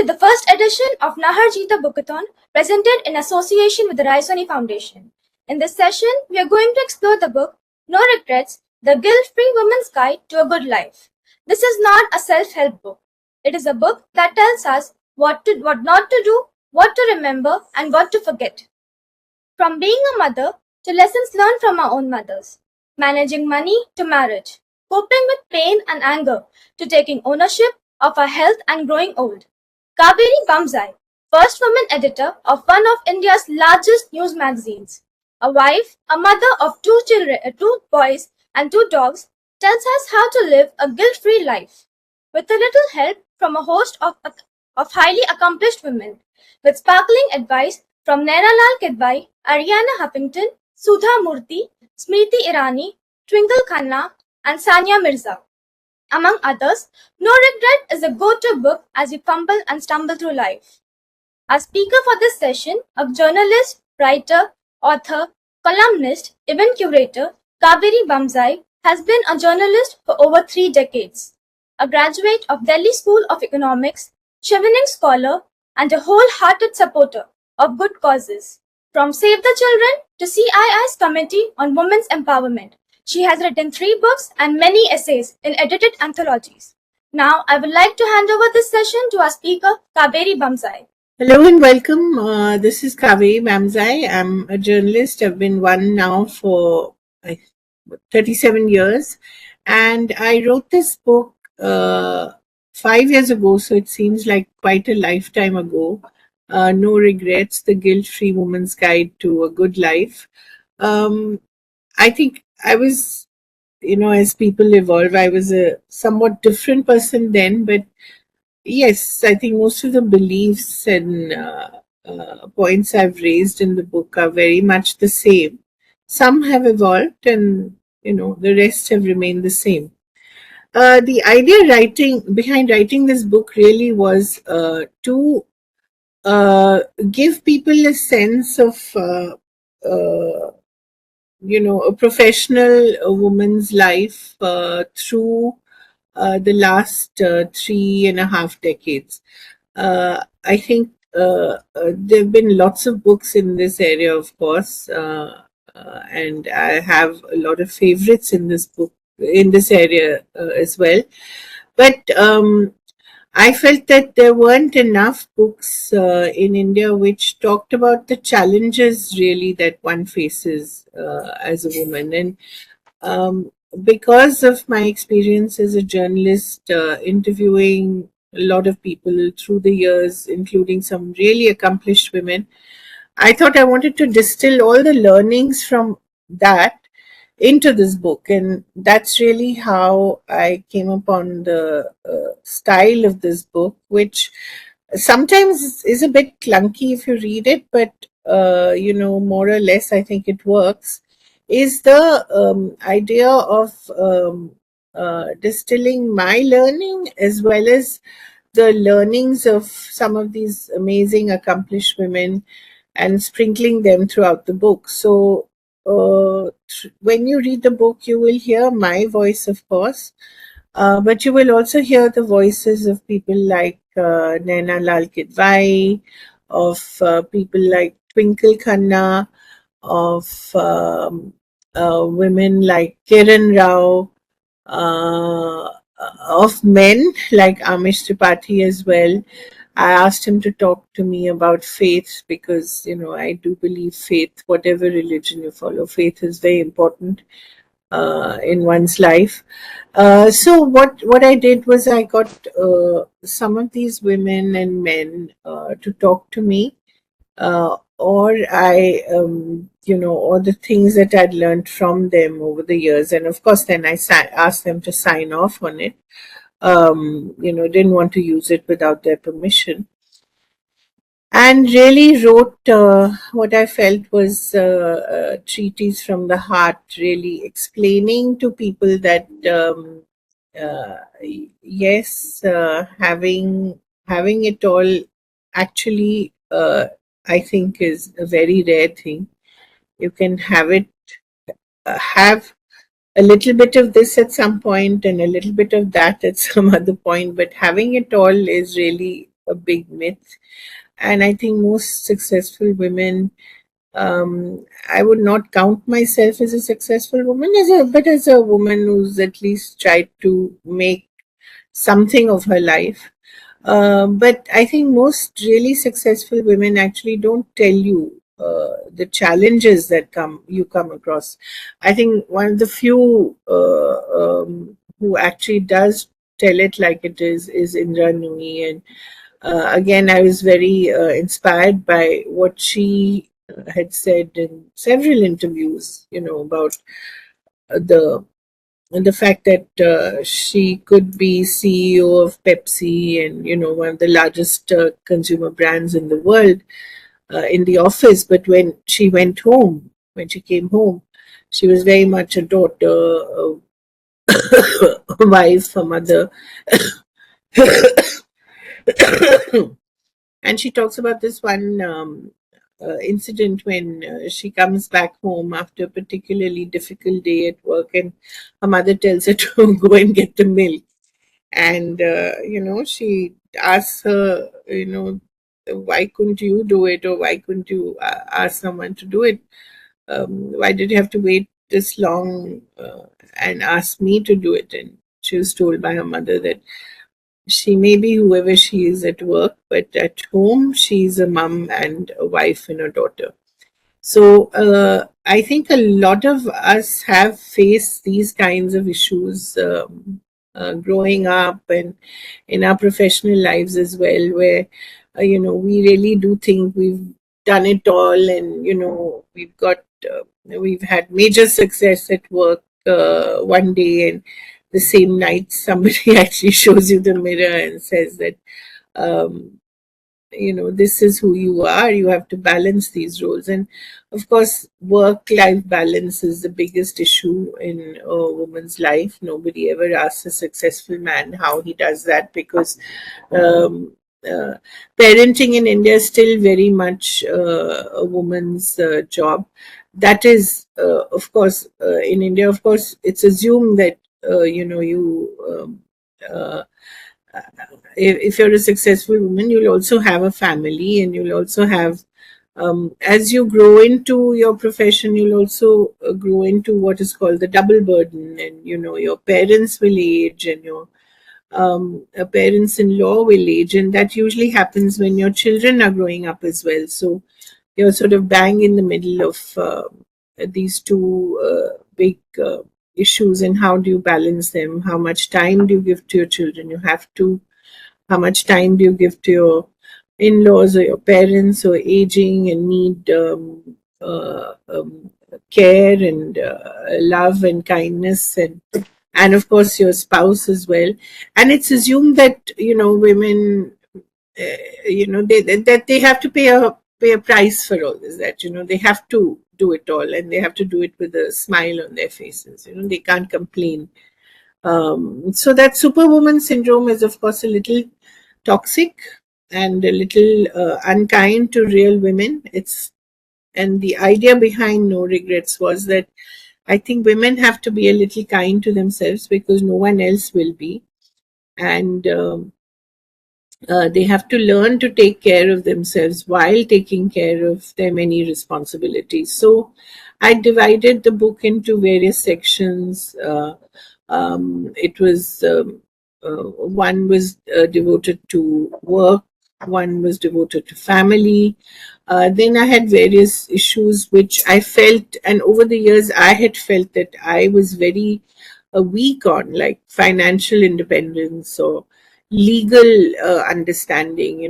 to the first edition of Nahar Jeeta Bookathon, presented in association with the Raisoni Foundation. In this session, we are going to explore the book No Regrets, The Guilt-Free Woman's Guide to a Good Life. This is not a self-help book. It is a book that tells us what not to do, what to remember, and what to forget. From being a mother to lessons learned from our own mothers, managing money to marriage, coping with pain and anger to taking ownership of our health and growing old. Kaveree Bamzai, first woman editor of one of India's largest news magazines, a wife, a mother of two children, two boys and two dogs, tells us how to live a guilt-free life. With a little help from a host of highly accomplished women, with sparkling advice from Naina Lal Kidwai, Ariana Huffington, Sudha Murthy, Smriti Irani, Twinkle Khanna, and Sania Mirza. Among others, No Regret is a go-to book as you fumble and stumble through life. Our speaker for this session, a journalist, writer, author, columnist, event curator, Kaveree Bamzai, has been a journalist for over 3 decades. A graduate of Delhi School of Economics, chevening scholar, and a wholehearted supporter of good causes. From Save the Children to CII's Committee on Women's Empowerment, she has written 3 books and many essays in edited anthologies. Now, I would like to hand over this session to our speaker, Kaveree Bamzai. Hello and welcome. This is Kaveree Bamzai. I'm a journalist. I've been one now for 37 years. And I wrote this book 5 years ago, so it seems like quite a lifetime ago. No Regrets, The Guilt-Free Woman's Guide to a Good Life. I think I was, as people evolve, I was a somewhat different person then, but yes, I think most of the beliefs and points I've raised in the book are very much the same. Some have evolved and, the rest have remained the same. The idea behind writing this book really was to give people a sense of a professional woman's life through the last 3.5 decades. I think there have been lots of books in this area, of course, and I have a lot of favorites in this area as well. But I felt that there weren't enough books in India which talked about the challenges really that one faces as a woman. And because of my experience as a journalist, interviewing a lot of people through the years, including some really accomplished women, I thought I wanted to distill all the learnings from that into this book, and that's really how I came upon the style of this book, which sometimes is a bit clunky if you read it, but more or less I think it works, is the idea of distilling my learning as well as the learnings of some of these amazing accomplished women and sprinkling them throughout the book. So when you read the book, you will hear my voice, of course, but you will also hear the voices of people like Naina Lal Kidwai, of people like Twinkle Khanna, of women like Kiran Rao, of men like Amish Tripathi as well. I asked him to talk to me about faith because, I do believe faith, whatever religion you follow, faith is very important in one's life. So what I did was I got some of these women and men to talk to me, or or the things that I'd learned from them over the years. And of course, then I asked them to sign off on it. Didn't want to use it without their permission. And really wrote what I felt was a treatise from the heart, really explaining to people that yes, having it all actually, I think, is a very rare thing. You can have a little bit of this at some point and a little bit of that at some other point, but having it all is really a big myth. And I think most successful women, I would not count myself as a successful woman, but as a woman who's at least tried to make something of her life. But I think most really successful women actually don't tell you the challenges that you come across. I think one of the few who actually does tell it like it is Indra Nooyi, and again, I was very inspired by what she had said in several interviews. About the the fact that she could be CEO of Pepsi, and one of the largest consumer brands in the world, in the office. But when she came home, she was very much a daughter, a wife, a mother. And she talks about this one incident when she comes back home after a particularly difficult day at work, and her mother tells her to go and get the milk. And she asks her, why couldn't you do it, or why couldn't you ask someone to do it? Why did you have to wait this long and ask me to do it? And she was told by her mother that she may be whoever she is at work, but at home she's a mum and a wife and a daughter. So I think a lot of us have faced these kinds of issues growing up and in our professional lives as well, where we really do think we've done it all, and we've had major success at work one day, and the same night somebody actually shows you the mirror and says that um, this is who you are. You have to balance these roles. And of course, work life balance is the biggest issue in a woman's life. Nobody ever asks a successful man how he does that, because um, uh, parenting in India is still very much a woman's job. That is, of course, in India, of course, it's assumed that you uh, if you're a successful woman, you'll also have a family, and you'll also have, as you grow into your profession, you'll also grow into what is called the double burden. And your parents will age, and your parents-in-law will age, and that usually happens when your children are growing up as well. So you're sort of bang in the middle of these two big issues. And how do you balance them? How much time do you give to your children? You have to. How much time do you give to your in-laws or your parents who are aging and need care and love and kindness, and of course your spouse as well. And it's assumed that women, that they have to pay a price for all this, that they have to do it all, and they have to do it with a smile on their faces. They can't complain. So that superwoman syndrome is, of course, a little toxic and a little unkind to real women. And the idea behind No Regrets was that I think women have to be a little kind to themselves, because no one else will be. And they have to learn to take care of themselves while taking care of their many responsibilities. So I divided the book into various sections. It was one was devoted to work, one was devoted to family. Then I had various issues which I felt, and over the years I had felt that I was very weak on, like financial independence or legal understanding,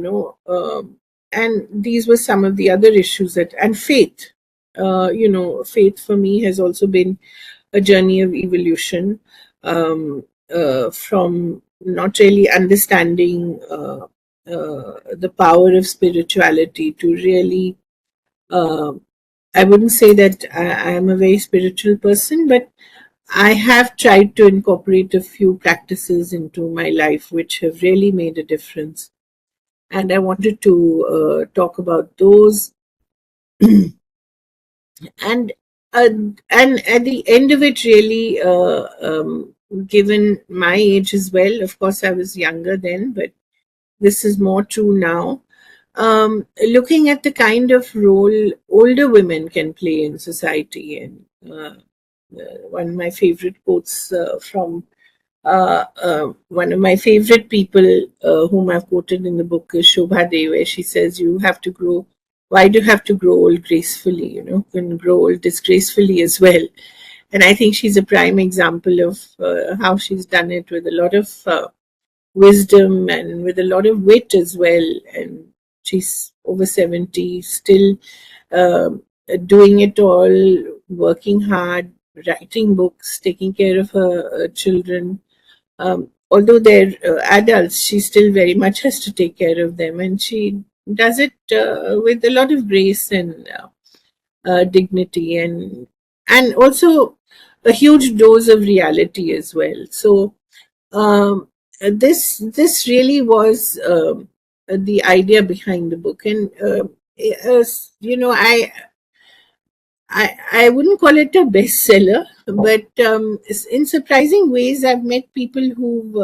and these were some of the other issues. And faith, faith for me has also been a journey of evolution, from not really understanding the power of spirituality to really, uh, I wouldn't say that I am a very spiritual person, but I have tried to incorporate a few practices into my life which have really made a difference. And I wanted to talk about those. And uh, and at the end of it, really, given my age as well, of course, I was younger then, but this is more true now. Looking at the kind of role older women can play in society, and one of my favorite quotes from one of my favorite people whom I've quoted in the book is Shobha De, where she says, "You have to grow. Why do you have to grow old gracefully? You can grow old disgracefully as well." And I think she's a prime example of how she's done it with a lot of wisdom and with a lot of wit as well. And she's over 70, still doing it all, working hard, writing books, taking care of her children. Although they're adults, she still very much has to take care of them, and she does it with a lot of grace and dignity, and also a huge dose of reality as well. So this really was the idea behind the book, and I wouldn't call it a bestseller, but in surprising ways, I've met people who've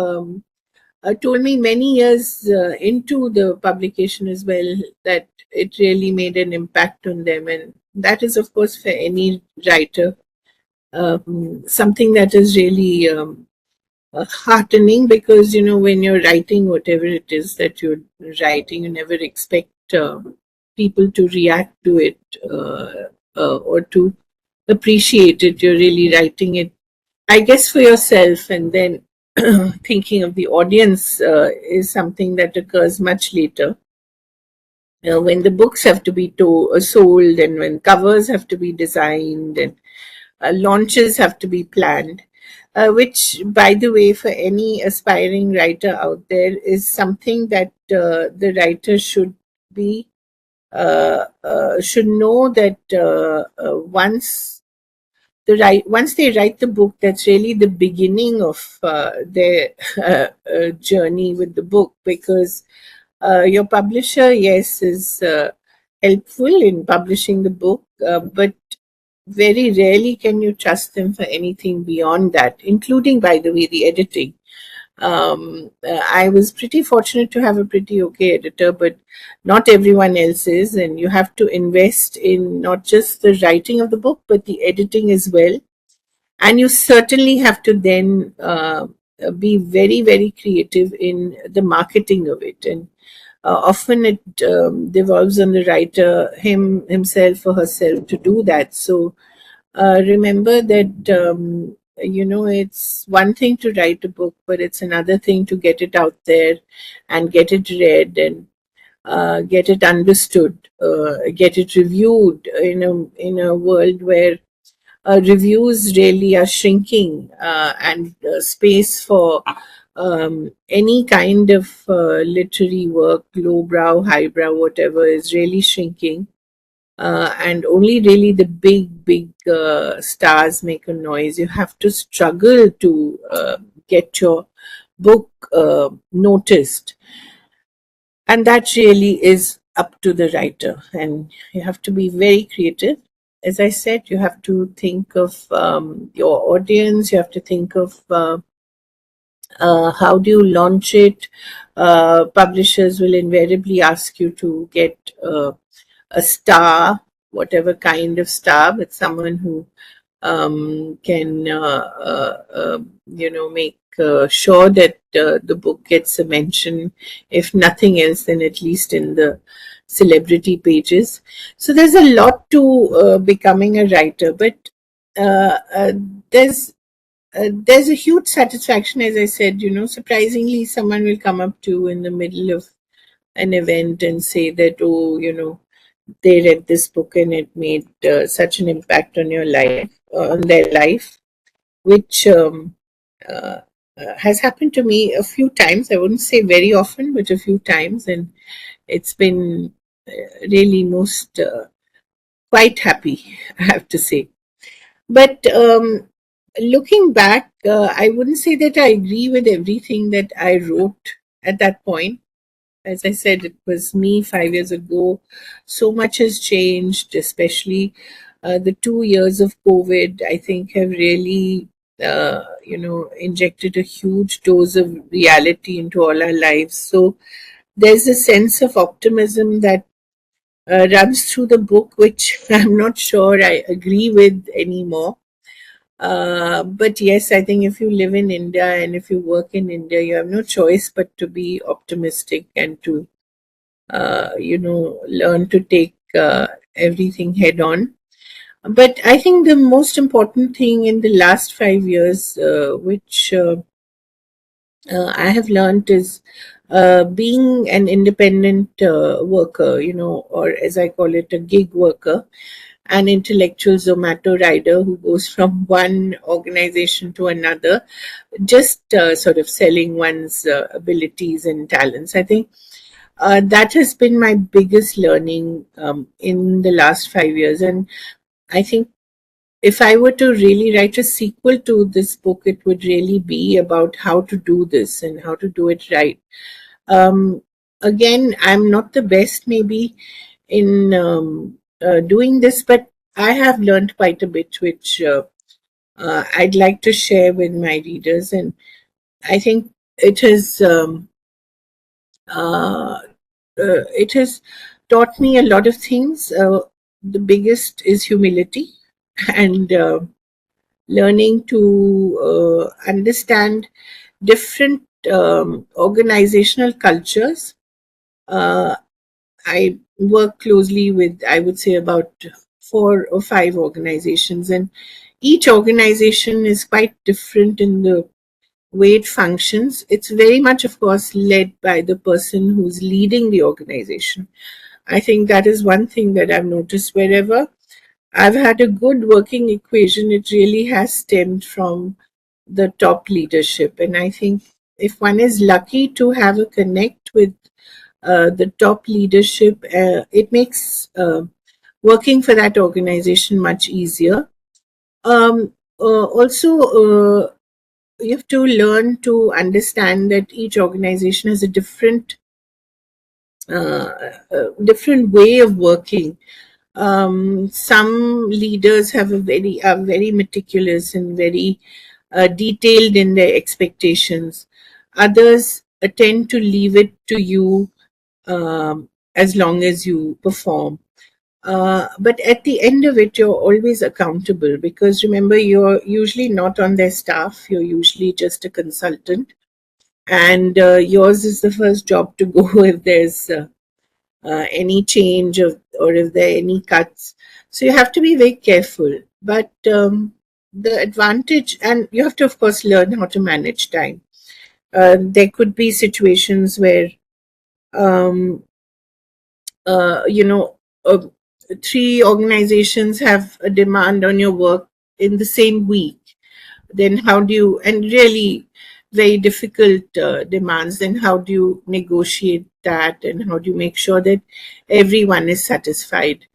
told me many years into the publication as well that it really made an impact on them, and that is, of course, for any writer, something that is really heartening, because when you're writing whatever it is that you're writing, you never expect people to react to it, or to appreciate it. You're really writing it, I guess, for yourself, and then thinking of the audience is something that occurs much later, when the books have to be sold, and when covers have to be designed, and launches have to be planned, which, by the way, for any aspiring writer out there, is something that the writer be should know, that once they write the book, that's really the beginning of their journey with the book, because your publisher, yes, is helpful in publishing the book, but very rarely can you trust them for anything beyond that, including, by the way, the editing. I was pretty fortunate to have a pretty okay editor, but not everyone else is, and you have to invest in not just the writing of the book, but the editing as well. And you certainly have to then be very, very creative in the marketing of it. And often it devolves on the writer himself or herself to do that. So remember that it's one thing to write a book, but it's another thing to get it out there and get it read, and get it understood, get it reviewed in a world where reviews really are shrinking, and space for any kind of literary work, lowbrow, highbrow, whatever, is really shrinking. And only really the big stars make a noise. You have to struggle to get your book noticed, and that really is up to the writer, and you have to be very creative. As I said, you have to think of your audience, you have to think of how do you launch it. Publishers will invariably ask you to get a star, whatever kind of star, but someone who can make sure that the book gets a mention, if nothing else, then at least in the celebrity pages. So there's a lot to becoming a writer, but uh, uh, there's there's a huge satisfaction, as I said. Surprisingly, someone will come up to you in the middle of an event and say that, oh, they read this book and it made such an impact on your life, on their life, which has happened to me a few times. I wouldn't say very often, but a few times, and it's been really most quite happy, I have to say. But looking back, I wouldn't say that I agree with everything that I wrote at that point. As I said, it was me 5 years ago. So much has changed, especially the 2 years of COVID, I think, have really, injected a huge dose of reality into all our lives. So there's a sense of optimism that runs through the book, which I'm not sure I agree with anymore. But yes, I think if you live in India and if you work in India, you have no choice but to be optimistic and to, learn to take everything head on. But I think the most important thing in the last 5 years, which I have learned, is being an independent worker, or as I call it, a gig worker, an intellectual Zomato rider who goes from one organization to another, just sort of selling one's abilities and talents. I think that has been my biggest learning in the last 5 years. And I think if I were to really write a sequel to this book, it would really be about how to do this and how to do it right. Um, Again, I'm not the best maybe in doing this, but I have learned quite a bit, which I'd like to share with my readers. And I think it has uh, it has taught me a lot of things. The biggest is humility and learning to understand different organizational cultures. Uh, I work closely with, I would say, about 4 or 5 organizations, and each organization is quite different in the way it functions. It's very much, of course, led by the person who's leading the organization. I think that is one thing that I've noticed wherever I've had a good working equation, it really has stemmed from the top leadership. And I think if one is lucky to have a connect with the top leadership, it makes working for that organization much easier. Also, you have to learn to understand that each organization has a different way of working. Some leaders have a very are very meticulous and very detailed in their expectations. Others tend to leave it to you as long as you perform. But at the end of it, you're always accountable because remember, you're usually not on their staff, you're usually just a consultant, and yours is the first job to go if there's any change or if there are any cuts. So you have to be very careful. But the advantage, and you have to, of course, learn how to manage time. There could be situations where um, uh, you know, uh, 3 organizations have a demand on your work in the same week. Then how do you, and really very difficult demands, then how do you negotiate that and how do you make sure that everyone is satisfied?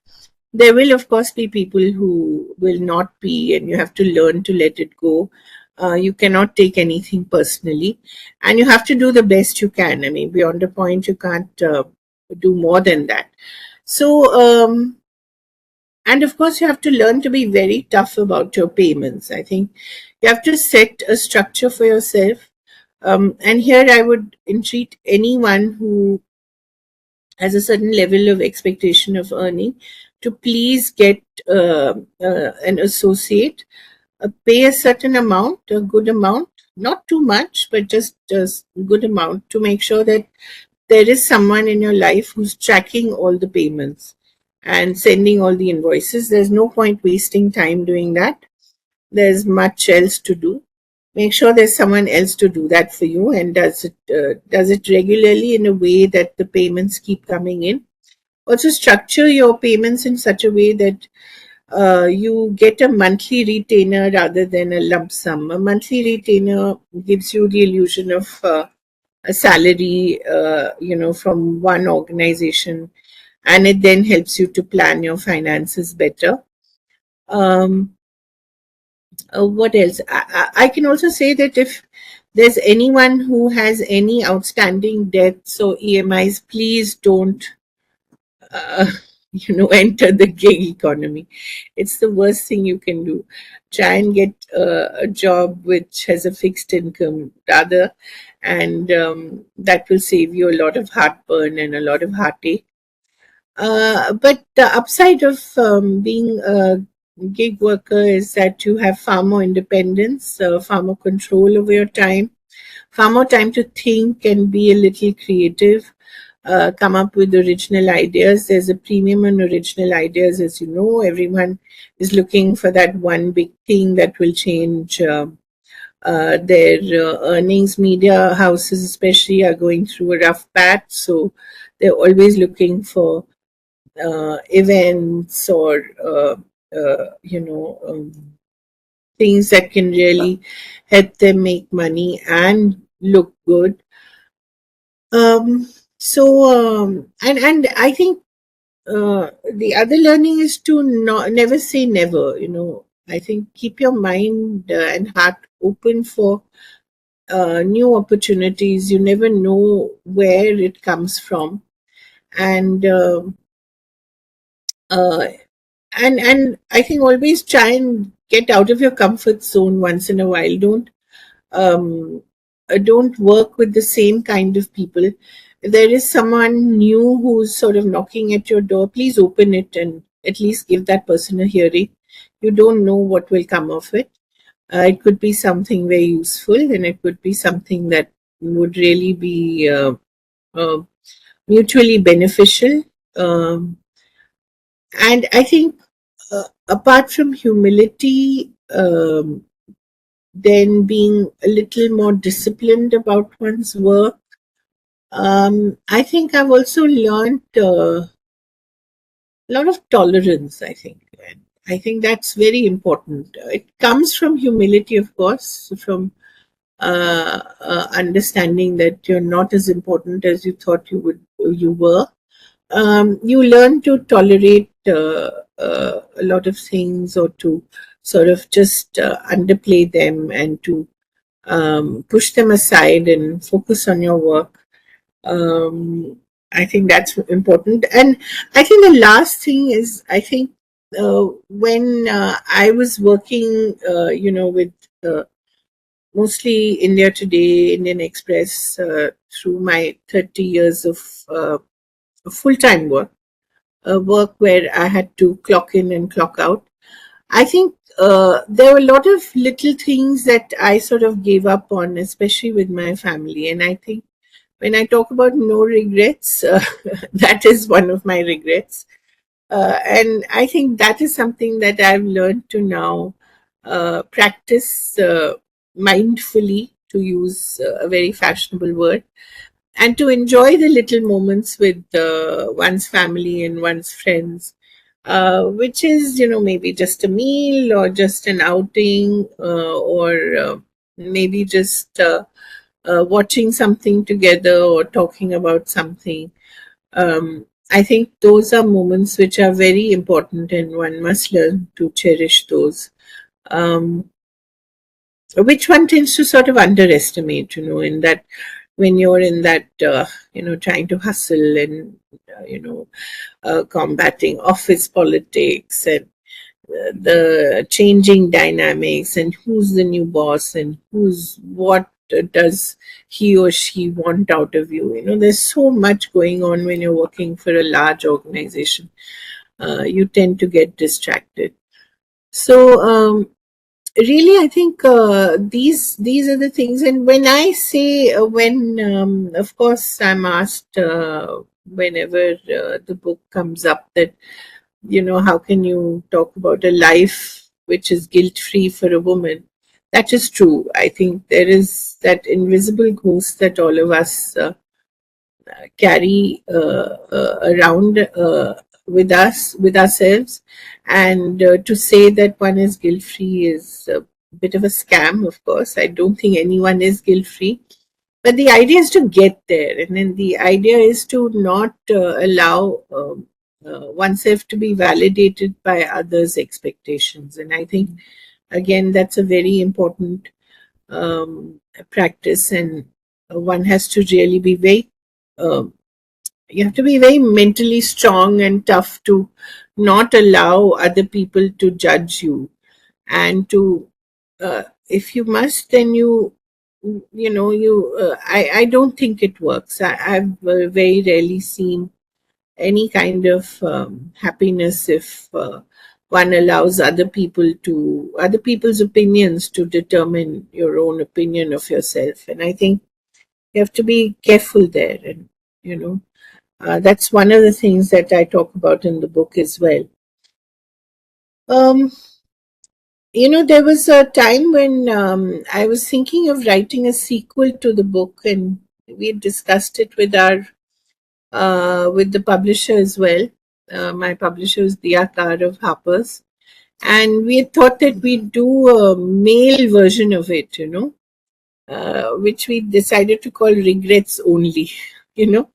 There will, of course, be people who will not be, and you have to learn to let it go. You cannot take anything personally, and you have to do the best you can. I mean, beyond a point, you can't do more than that. So, and of course, you have to learn to be very tough about your payments. I think you have to set a structure for yourself. And here I would entreat anyone who has a certain level of expectation of earning to please get an associate, pay a certain amount, a good amount, not too much, but just a good amount to make sure that there is someone in your life who's tracking all the payments and sending all the invoices. There's no point wasting time doing that. There's much else to do. Make sure there's someone else to do that for you and does it regularly in a way that the payments keep coming in. Also, structure your payments in such a way that you get a monthly retainer rather than a lump sum. A monthly retainer gives you the illusion of a salary, from one organization, and it then helps you to plan your finances better. Um, what else? I can also say that if there's anyone who has any outstanding debts or EMIs, please don't, uh, enter the gig economy. It's the worst thing you can do. Try and get a job which has a fixed income rather, and that will save you a lot of heartburn and a lot of heartache. But the upside of being a gig worker is that you have far more independence, far more control over your time, far more time to think and be a little creative, come up with original ideas. There's a premium on original ideas, as you know. Everyone is looking for that one big thing that will change their earnings. Media houses, especially, are going through a rough patch, so they're always looking for events or things that can really help them make money and look good. Um, and I think the other learning is to never say never. I think keep your mind and heart open for new opportunities. You never know where it comes from, and uh, and I think always try and get out of your comfort zone once in a while. Um, don't work with the same kind of people. If there is someone new who's sort of knocking at your door, please open it and at least give that person a hearing. You don't know what will come of it. It could be something very useful, and it could be something that would really be uh, mutually beneficial. And I think, apart from humility, then being a little more disciplined about one's work. I think I've also learned a lot of tolerance, I think. And I think that's very important. It comes from humility, of course, from understanding that you're not as important as you thought you were. You learn to tolerate a lot of things, or to sort of just underplay them, and to push them aside and focus on your work. um, I think that's important. And I think the last thing is, I think when I was working with uh, mostly India Today, Indian Express, through my 30 years of full-time work where I had to clock in and clock out. I think there were a lot of little things that I sort of gave up on, especially with my family. And I think when I talk about no regrets, that is one of my regrets. And I think that is something that I've learned to now practice mindfully, to use a very fashionable word, and to enjoy the little moments with one's family and one's friends, which is, maybe just a meal, or just an outing, or maybe just watching something together, or talking about something. I think those are moments which are very important, and one must learn to cherish those, um, which one tends to sort of underestimate, in that, when you're in that, trying to hustle and, combating office politics, and the changing dynamics, and who's the new boss, and what does he or she want out of you. There's so much going on when you're working for a large organization. You tend to get distracted. So, really, I think these are the things. And when I say, when of course I'm asked, whenever the book comes up, that, how can you talk about a life which is guilt free for a woman? That is true. I think there is that invisible ghost that all of us carry around with us, with ourselves. And to say that one is guilt free is a bit of a scam, of course. I don't think anyone is guilt free. But the idea is to get there, and then the idea is to not allow oneself to be validated by others' expectations. And I think, again, that's a very important practice, and one has to really be very um, You have to be very mentally strong and tough to not allow other people to judge you, and to if you must, then you know you I don't think it works. I've very rarely seen any kind of happiness if one allows other people's opinions to determine your own opinion of yourself. And I think you have to be careful there. And you know that's one of the things that I talk about in the book as well. um there was a time when I was thinking of writing a sequel to the book, and we had discussed it with the publisher as well. My publisher is Diyakar of Harper's, and we had thought that we'd do a male version of it, which we decided to call Regrets Only. You know,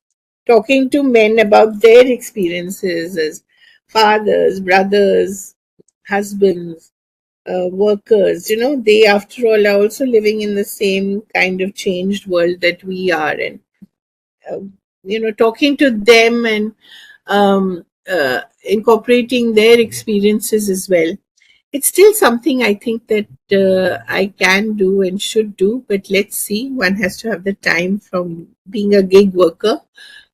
talking to men about their experiences as fathers, brothers, husbands, workers. They, after all, are also living in the same kind of changed world that we are. And uh, talking to them and incorporating their experiences as well. It's still something I think that I can do and should do, but let's see. One has to have the time from being a gig worker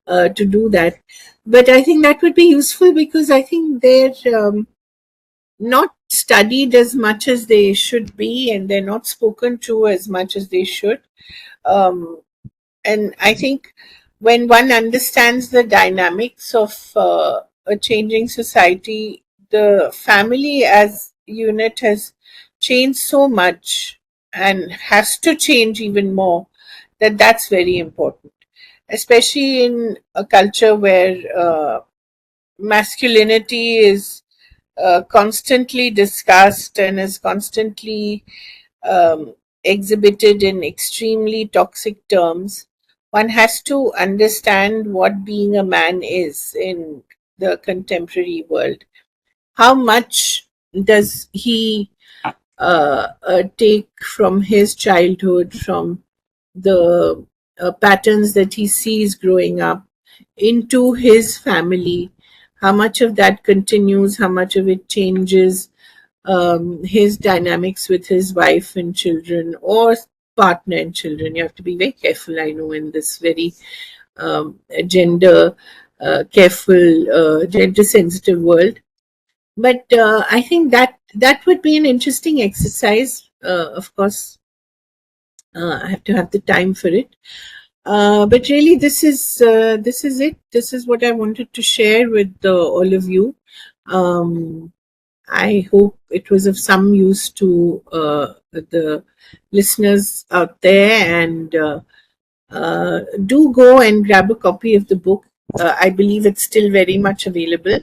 to do that. But I think that would be useful because I think they're not studied as much as they should be, and they're not spoken to as much as they should. Um, and I think when one understands the dynamics of a changing society, the family as unit has changed so much and has to change even more, that that's very important, especially in a culture where masculinity is constantly discussed and is constantly exhibited in extremely toxic terms. One has to understand what being a man is in the contemporary world. How much does he take from his childhood, from the patterns that he sees growing up, into his family? How much of that continues? How much of it changes his dynamics with his wife and children, or partner and children? You have to be very careful, I know, in this very gender careful, gender sensitive world. But I think that would be an interesting exercise. Of course, I have to have the time for it. But really, this is it. This is what I wanted to share with all of you. Um, I hope it was of some use to the listeners out there, and do go and grab a copy of the book. I believe it's still very much available.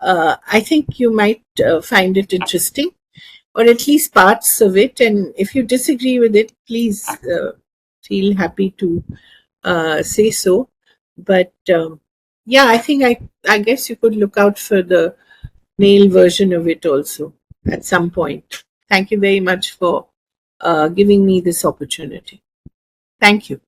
I think you might find it interesting, or at least parts of it. And if you disagree with it, please feel happy to say so. But yeah, I think I guess you could look out for the male version of it also at some point. Thank you very much for giving me this opportunity. Thank you.